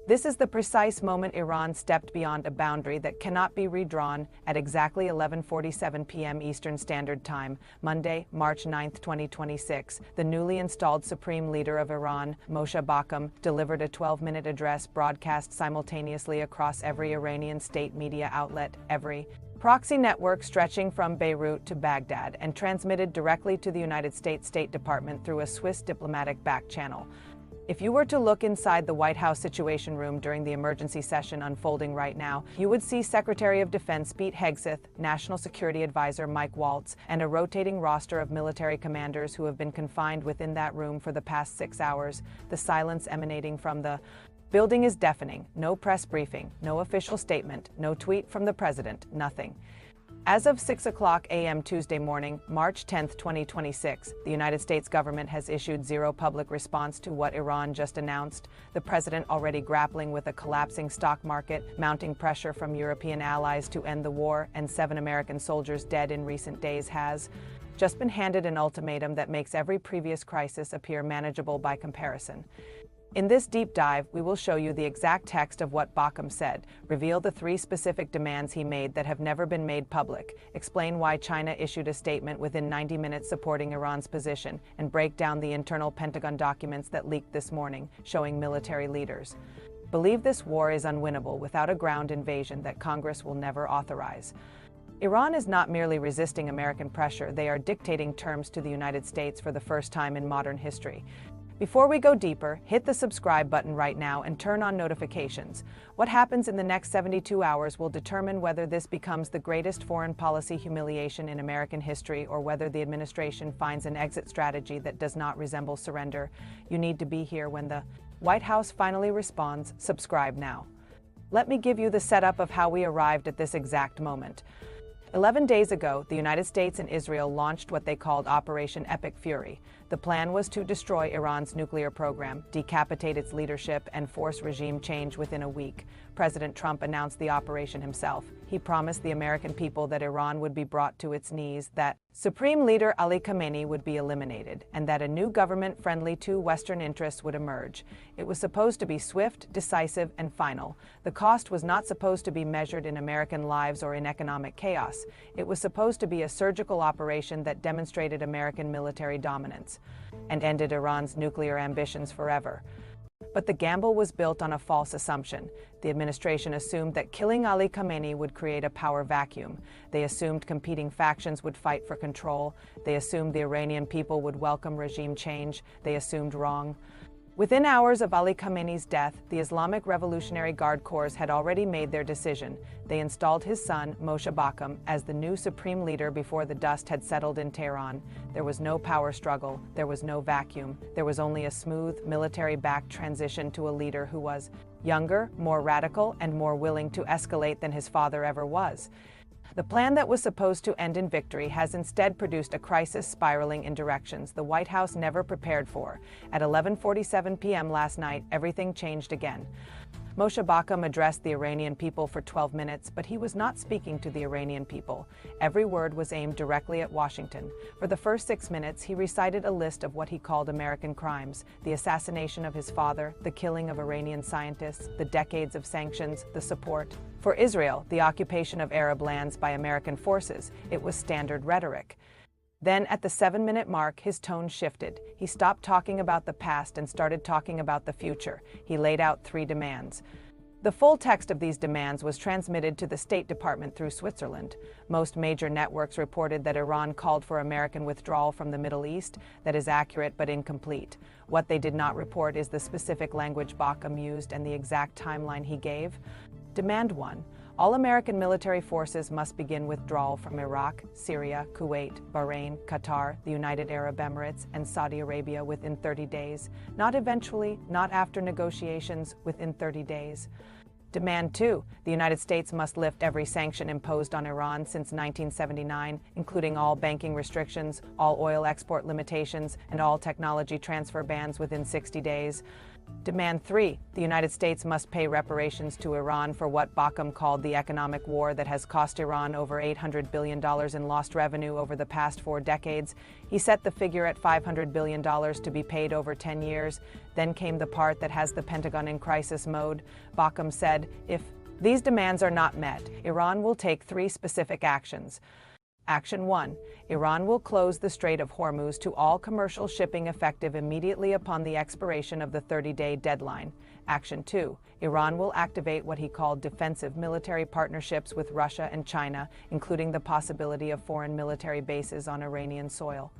This is the precise moment Iran stepped beyond a boundary that cannot be redrawn at exactly 11:47 p.m. Eastern Standard Time, Monday, March 9, 2026. The newly installed Supreme Leader of Iran, Mosha Bakam, delivered a 12-minute address broadcast simultaneously across every Iranian state media outlet, every proxy network stretching from Beirut to Baghdad, and transmitted directly to the United States State Department through a Swiss diplomatic back channel. If you were to look inside the White House Situation Room during the emergency session unfolding right now, you would see Secretary of Defense Pete Hegseth, National Security Advisor Mike Waltz, and a rotating roster of military commanders who have been confined within that room for the past 6 hours. The silence emanating from the building is deafening. No press briefing, no official statement, no tweet from the president, nothing. As of 6 a.m. Tuesday morning, March 10, 2026, the United States government has issued zero public response to what Iran just announced. The president, already grappling with a collapsing stock market, mounting pressure from European allies to end the war, and 7 American soldiers dead in recent days, has just been handed an ultimatum that makes every previous crisis appear manageable by comparison. In this deep dive, we will show you the exact text of what Bakam said, reveal the 3 specific demands he made that have never been made public, explain why China issued a statement within 90 minutes supporting Iran's position, and break down the internal Pentagon documents that leaked this morning, showing military leaders believe this war is unwinnable without a ground invasion that Congress will never authorize. Iran is not merely resisting American pressure, they are dictating terms to the United States for the first time in modern history. Before we go deeper, hit the subscribe button right now and turn on notifications. What happens in the next 72 hours will determine whether this becomes the greatest foreign policy humiliation in American history or whether the administration finds an exit strategy that does not resemble surrender. You need to be here when the White House finally responds. Subscribe now. Let me give you the setup of how we arrived at this exact moment. 11 days ago, the United States and Israel launched what they called Operation Epic Fury. The plan was to destroy Iran's nuclear program, decapitate its leadership, and force regime change within a week. President Trump announced the operation himself. He promised the American people that Iran would be brought to its knees, that Supreme Leader Ali Khamenei would be eliminated, and that a new government friendly to Western interests would emerge. It was supposed to be swift, decisive, and final. The cost was not supposed to be measured in American lives or in economic chaos. It was supposed to be a surgical operation that demonstrated American military dominance and ended Iran's nuclear ambitions forever. But the gamble was built on a false assumption. The administration assumed that killing Ali Khamenei would create a power vacuum. They assumed competing factions would fight for control. They assumed the Iranian people would welcome regime change. They assumed wrong. Within hours of Ali Khamenei's death, the Islamic Revolutionary Guard Corps had already made their decision. They installed his son, Mosha Bakam, as the new supreme leader before the dust had settled in Tehran. There was no power struggle, there was no vacuum, there was only a smooth, military-backed transition to a leader who was younger, more radical, and more willing to escalate than his father ever was. The plan that was supposed to end in victory has instead produced a crisis spiraling in directions the White House never prepared for. At 11:47 p.m. last night, everything changed again. Mosha Bakam addressed the Iranian people for 12 minutes, but he was not speaking to the Iranian people. Every word was aimed directly at Washington. For the first 6 minutes, he recited a list of what he called American crimes: the assassination of his father, the killing of Iranian scientists, the decades of sanctions, the support for Israel, the occupation of Arab lands by American forces. It was standard rhetoric. Then, at the 7-minute mark, his tone shifted. He stopped talking about the past and started talking about the future. He laid out 3 demands. The full text of these demands was transmitted to the State Department through Switzerland. Most major networks reported that Iran called for American withdrawal from the Middle East. That is accurate but incomplete. What they did not report is the specific language Bakam used and the exact timeline he gave. Demand 1. All American military forces must begin withdrawal from Iraq, Syria, Kuwait, Bahrain, Qatar, the United Arab Emirates, and Saudi Arabia within 30 days. Not eventually, not after negotiations, within 30 days. Demand 2. The United States must lift every sanction imposed on Iran since 1979, including all banking restrictions, all oil export limitations, and all technology transfer bans within 60 days. Demand 3. The United States must pay reparations to Iran for what Bakam called the economic war that has cost Iran over $800 billion in lost revenue over the past 4 decades. He set the figure at $500 billion to be paid over 10 years. Then came the part that has the Pentagon in crisis mode. Bakam said, if these demands are not met, Iran will take 3 specific actions. Action 1. Iran will close the Strait of Hormuz to all commercial shipping effective immediately upon the expiration of the 30-day deadline. Action 2. Iran will activate what he called defensive military partnerships with Russia and China, including the possibility of foreign military bases on Iranian soil.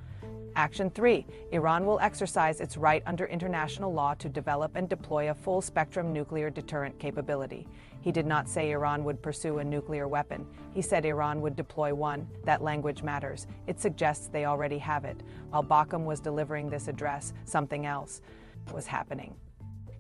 Action 3. Iran will exercise its right under international law to develop and deploy a full-spectrum nuclear deterrent capability. He did not say Iran would pursue a nuclear weapon. He said Iran would deploy one. That language matters. It suggests they already have it. While Bakam was delivering this address, something else was happening.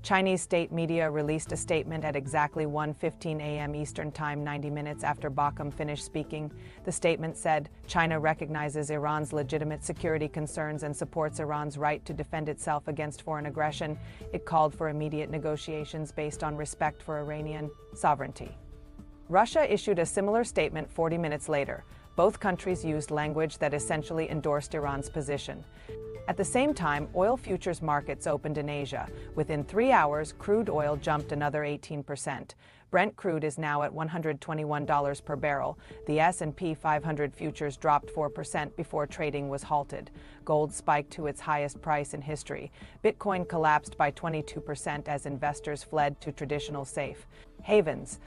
Chinese state media released a statement at exactly 1:15 a.m. Eastern Time, 90 minutes after Bakam finished speaking. The statement said, China recognizes Iran's legitimate security concerns and supports Iran's right to defend itself against foreign aggression. It called for immediate negotiations based on respect for Iranian sovereignty. Russia issued a similar statement 40 minutes later. Both countries used language that essentially endorsed Iran's position. At the same time, oil futures markets opened in Asia. Within 3 hours, crude oil jumped another 18%. Brent crude is now at $121 per barrel. The S&P 500 futures dropped 4% before trading was halted. Gold spiked to its highest price in history. Bitcoin collapsed by 22% as investors fled to traditional safe havens.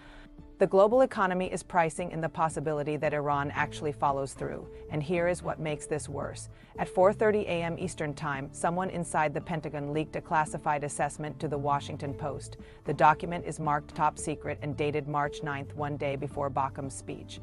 The global economy is pricing in the possibility that Iran actually follows through, and here is what makes this worse. At 4:30 a.m. Eastern Time, someone inside the Pentagon leaked a classified assessment to the Washington Post. The document is marked top secret and dated March 9th, 1 day before Bakam's speech.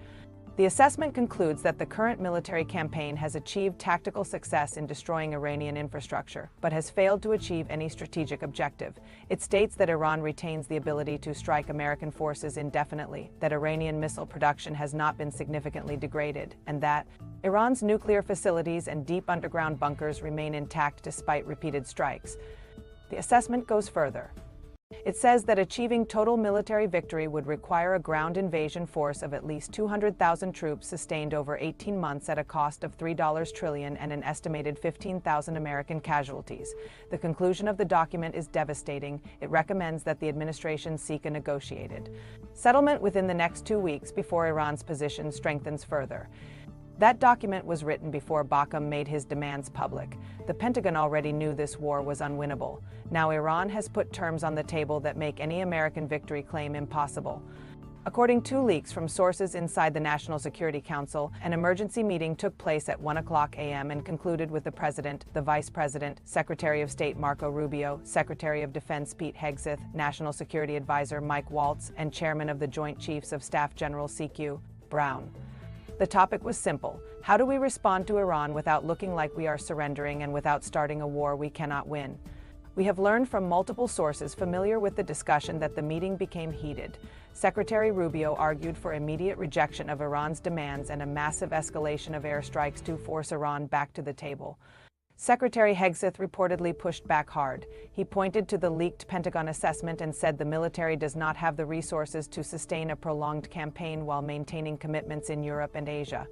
The assessment concludes that the current military campaign has achieved tactical success in destroying Iranian infrastructure, but has failed to achieve any strategic objective. It states that Iran retains the ability to strike American forces indefinitely, that Iranian missile production has not been significantly degraded, and that Iran's nuclear facilities and deep underground bunkers remain intact despite repeated strikes. The assessment goes further. It says that achieving total military victory would require a ground invasion force of at least 200,000 troops sustained over 18 months at a cost of $3 trillion and an estimated 15,000 American casualties. The conclusion of the document is devastating. It recommends that the administration seek a negotiated settlement within the next 2 weeks before Iran's position strengthens further. That document was written before Bakam made his demands public. The Pentagon already knew this war was unwinnable. Now Iran has put terms on the table that make any American victory claim impossible. According to leaks from sources inside the National Security Council, an emergency meeting took place at 1:00 a.m. and concluded with the President, the Vice President, Secretary of State Marco Rubio, Secretary of Defense Pete Hegseth, National Security Advisor Mike Waltz, and Chairman of the Joint Chiefs of Staff General C.Q. Brown. The topic was simple. How do we respond to Iran without looking like we are surrendering and without starting a war we cannot win? We have learned from multiple sources familiar with the discussion that the meeting became heated. Secretary Rubio argued for immediate rejection of Iran's demands and a massive escalation of airstrikes to force Iran back to the table. Secretary Hegseth reportedly pushed back hard. He pointed to the leaked Pentagon assessment and said the military does not have the resources to sustain a prolonged campaign while maintaining commitments in Europe and Asia.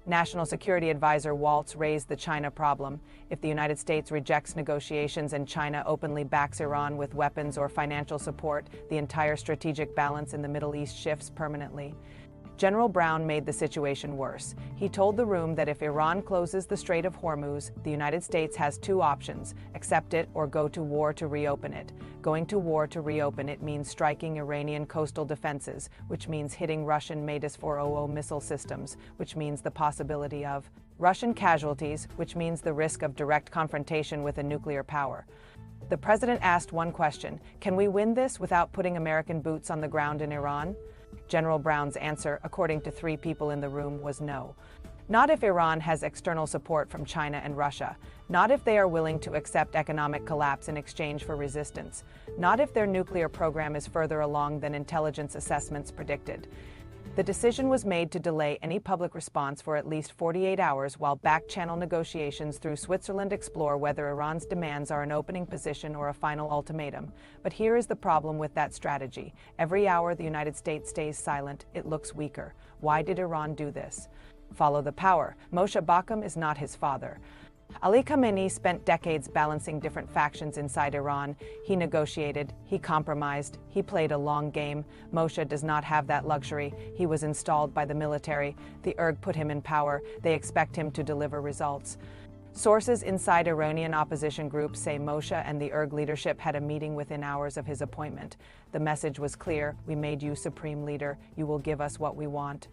National Security Advisor Waltz raised the China problem. If the United States rejects negotiations and China openly backs Iran with weapons or financial support, the entire strategic balance in the Middle East shifts permanently. General Brown made the situation worse. He told the room that if Iran closes the Strait of Hormuz, the United States has 2 options: accept it or go to war to reopen it. Going to war to reopen it means striking Iranian coastal defenses, which means hitting Russian MADIS-400 missile systems, which means the possibility of Russian casualties, which means the risk of direct confrontation with a nuclear power. The president asked one question: can we win this without putting American boots on the ground in Iran? General Brown's answer, according to 3 people in the room, was no. Not if Iran has external support from China and Russia. Not if they are willing to accept economic collapse in exchange for resistance. Not if their nuclear program is further along than intelligence assessments predicted. The decision was made to delay any public response for at least 48 hours while back-channel negotiations through Switzerland explore whether Iran's demands are an opening position or a final ultimatum. But here is the problem with that strategy. Every hour the United States stays silent, it looks weaker. Why did Iran do this? Follow the power. Mosha Bakam is not his father. Ali Khamenei spent decades balancing different factions inside Iran. He negotiated, he compromised, he played a long game. Mosha does not have that luxury. He was installed by the military. The Irg put him in power. They expect him to deliver results. Sources inside Iranian opposition groups say Mosha and the Irg leadership had a meeting within hours of his appointment. The message was clear: we made you supreme leader. You will give us what we want.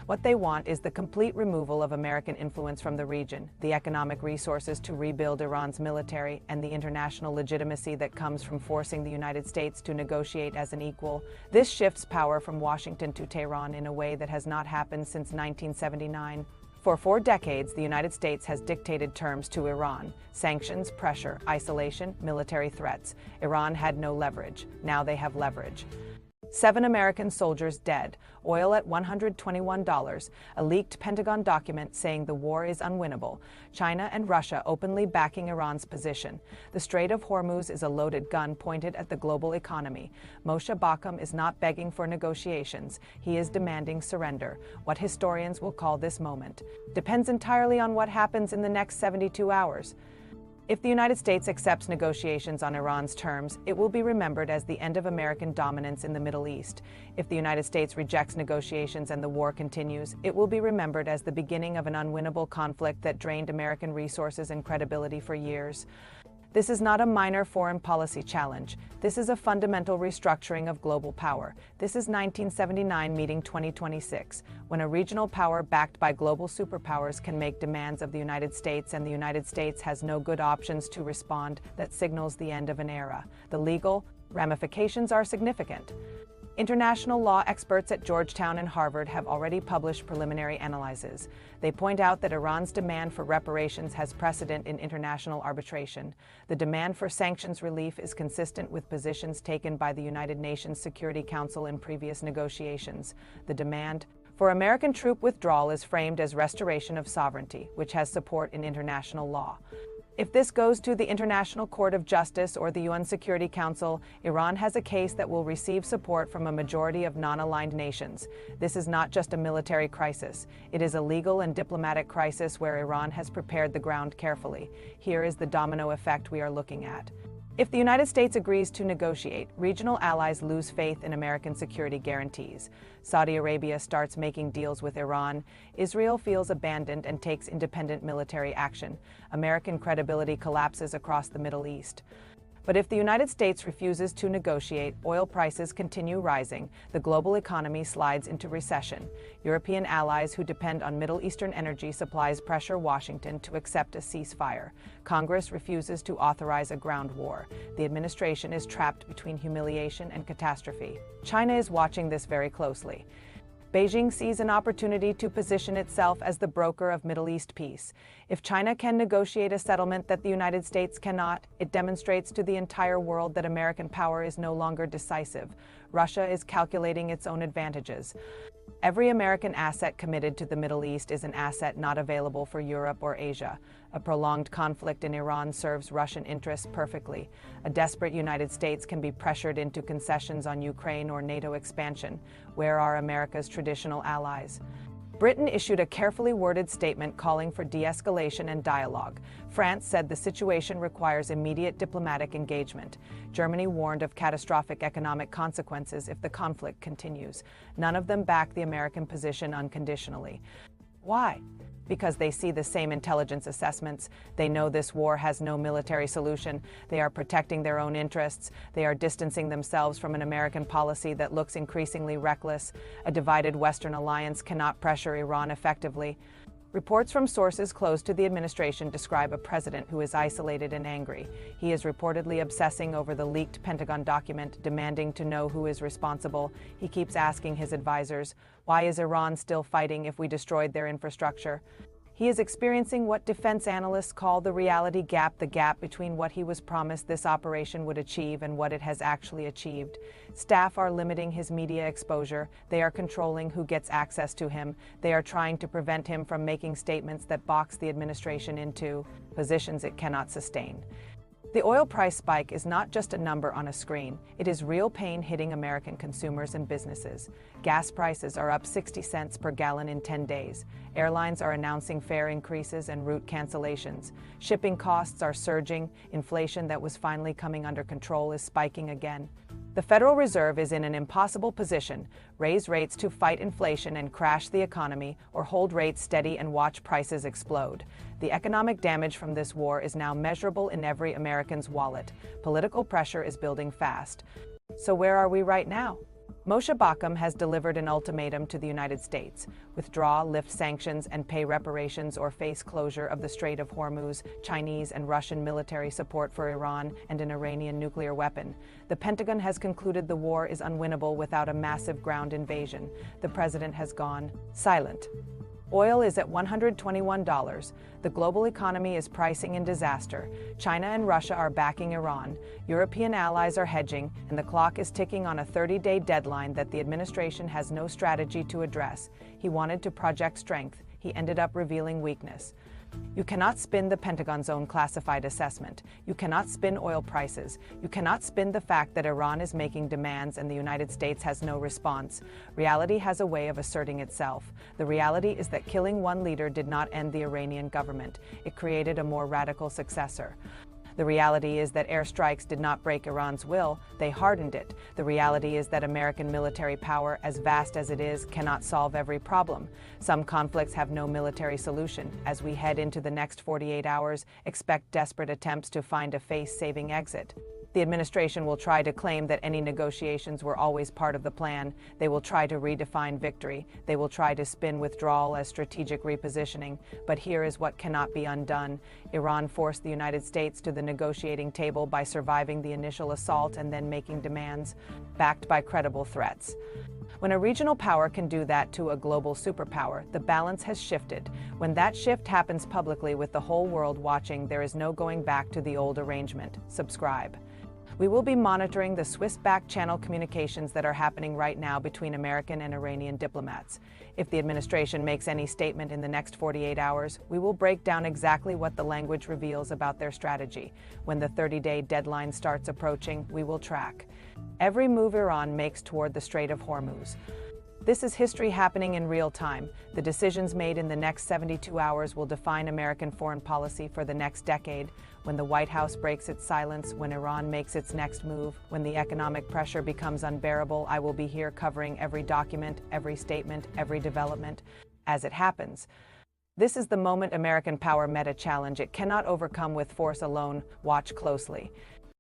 What they want is the complete removal of American influence from the region, the economic resources to rebuild Iran's military, and the international legitimacy that comes from forcing the United States to negotiate as an equal. This shifts power from Washington to Tehran in a way that has not happened since 1979. For 4 decades, the United States has dictated terms to Iran: sanctions, pressure, isolation, military threats. Iran had no leverage. Now they have leverage. 7 American soldiers dead, oil at $121, a leaked Pentagon document saying the war is unwinnable, China and Russia openly backing Iran's position. The Strait of Hormuz is a loaded gun pointed at the global economy. Mosha Bakam is not begging for negotiations. He is demanding surrender. What historians will call this moment depends entirely on what happens in the next 72 hours. If the United States accepts negotiations on Iran's terms, it will be remembered as the end of American dominance in the Middle East. If the United States rejects negotiations and the war continues, it will be remembered as the beginning of an unwinnable conflict that drained American resources and credibility for years. This is not a minor foreign policy challenge. This is a fundamental restructuring of global power. This is 1979 meeting 2026, when a regional power backed by global superpowers can make demands of the United States and the United States has no good options to respond. That signals the end of an era. The legal ramifications are significant. International law experts at Georgetown and Harvard have already published preliminary analyses. They point out that Iran's demand for reparations has precedent in international arbitration. The demand for sanctions relief is consistent with positions taken by the United Nations Security Council in previous negotiations. The demand for American troop withdrawal is framed as restoration of sovereignty, which has support in international law. If this goes to the International Court of Justice or the UN Security Council, Iran has a case that will receive support from a majority of non-aligned nations. This is not just a military crisis. It is a legal and diplomatic crisis where Iran has prepared the ground carefully. Here is the domino effect we are looking at. If the United States agrees to negotiate, regional allies lose faith in American security guarantees. Saudi Arabia starts making deals with Iran. Israel feels abandoned and takes independent military action. American credibility collapses across the Middle East. But if the United States refuses to negotiate, oil prices continue rising, the global economy slides into recession. European allies who depend on Middle Eastern energy supplies pressure Washington to accept a ceasefire. Congress refuses to authorize a ground war. The administration is trapped between humiliation and catastrophe. China is watching this very closely. Beijing sees an opportunity to position itself as the broker of Middle East peace. If China can negotiate a settlement that the United States cannot, it demonstrates to the entire world that American power is no longer decisive. Russia is calculating its own advantages. Every American asset committed to the Middle East is an asset not available for Europe or Asia. A prolonged conflict in Iran serves Russian interests perfectly. A desperate United States can be pressured into concessions on Ukraine or NATO expansion. Where are America's traditional allies? Britain issued a carefully worded statement calling for de-escalation and dialogue. France said the situation requires immediate diplomatic engagement. Germany warned of catastrophic economic consequences if the conflict continues. None of them backed the American position unconditionally. Why? Because they see the same intelligence assessments. They know this war has no military solution. They are protecting their own interests. They are distancing themselves from an American policy that looks increasingly reckless. A divided Western alliance cannot pressure Iran effectively. Reports from sources close to the administration describe a president who is isolated and angry. He is reportedly obsessing over the leaked Pentagon document, demanding to know who is responsible. He keeps asking his advisors, why is Iran still fighting if we destroyed their infrastructure? He is experiencing what defense analysts call the reality gap, the gap between what he was promised this operation would achieve and what it has actually achieved. Staff are limiting his media exposure. They are controlling who gets access to him. They are trying to prevent him from making statements that box the administration into positions it cannot sustain. The oil price spike is not just a number on a screen. It is real pain hitting American consumers and businesses. Gas prices are up 60 cents per gallon in 10 days. Airlines are announcing fare increases and route cancellations. Shipping costs are surging. Inflation that was finally coming under control is spiking again. The Federal Reserve is in an impossible position: raise rates to fight inflation and crash the economy, or hold rates steady and watch prices explode. The economic damage from this war is now measurable in every American's wallet. Political pressure is building fast. So where are we right now? Mosha Bakam has delivered an ultimatum to the United States: withdraw, lift sanctions, and pay reparations or face closure of the Strait of Hormuz, Chinese and Russian military support for Iran, and an Iranian nuclear weapon. The Pentagon has concluded the war is unwinnable without a massive ground invasion. The president has gone silent. Oil is at $121. The global economy is pricing in disaster. China and Russia are backing Iran. European allies are hedging, and the clock is ticking on a 30-day deadline that the administration has no strategy to address. He wanted to project strength. He ended up revealing weakness. You cannot spin the Pentagon's own classified assessment. You cannot spin oil prices. You cannot spin the fact that Iran is making demands and the United States has no response. Reality has a way of asserting itself. The reality is that killing one leader did not end the Iranian government. It created a more radical successor. The reality is that airstrikes did not break Iran's will, they hardened it. The reality is that American military power, as vast as it is, cannot solve every problem. Some conflicts have no military solution. As we head into the next 48 hours, expect desperate attempts to find a face-saving exit. The administration will try to claim that any negotiations were always part of the plan. They will try to redefine victory. They will try to spin withdrawal as strategic repositioning. But here is what cannot be undone. Iran forced the United States to the negotiating table by surviving the initial assault and then making demands, backed by credible threats. When a regional power can do that to a global superpower, the balance has shifted. When that shift happens publicly with the whole world watching, there is no going back to the old arrangement. Subscribe. We will be monitoring the Swiss-backed channel communications that are happening right now between American and Iranian diplomats. If the administration makes any statement in the next 48 hours, we will break down exactly what the language reveals about their strategy. When the 30-day deadline starts approaching, we will track every move Iran makes toward the Strait of Hormuz. This is history happening in real time. The decisions made in the next 72 hours will define American foreign policy for the next decade. When the White House breaks its silence, when Iran makes its next move, when the economic pressure becomes unbearable, I will be here covering every document, every statement, every development as it happens. This is the moment American power met a challenge it cannot overcome with force alone. Watch closely.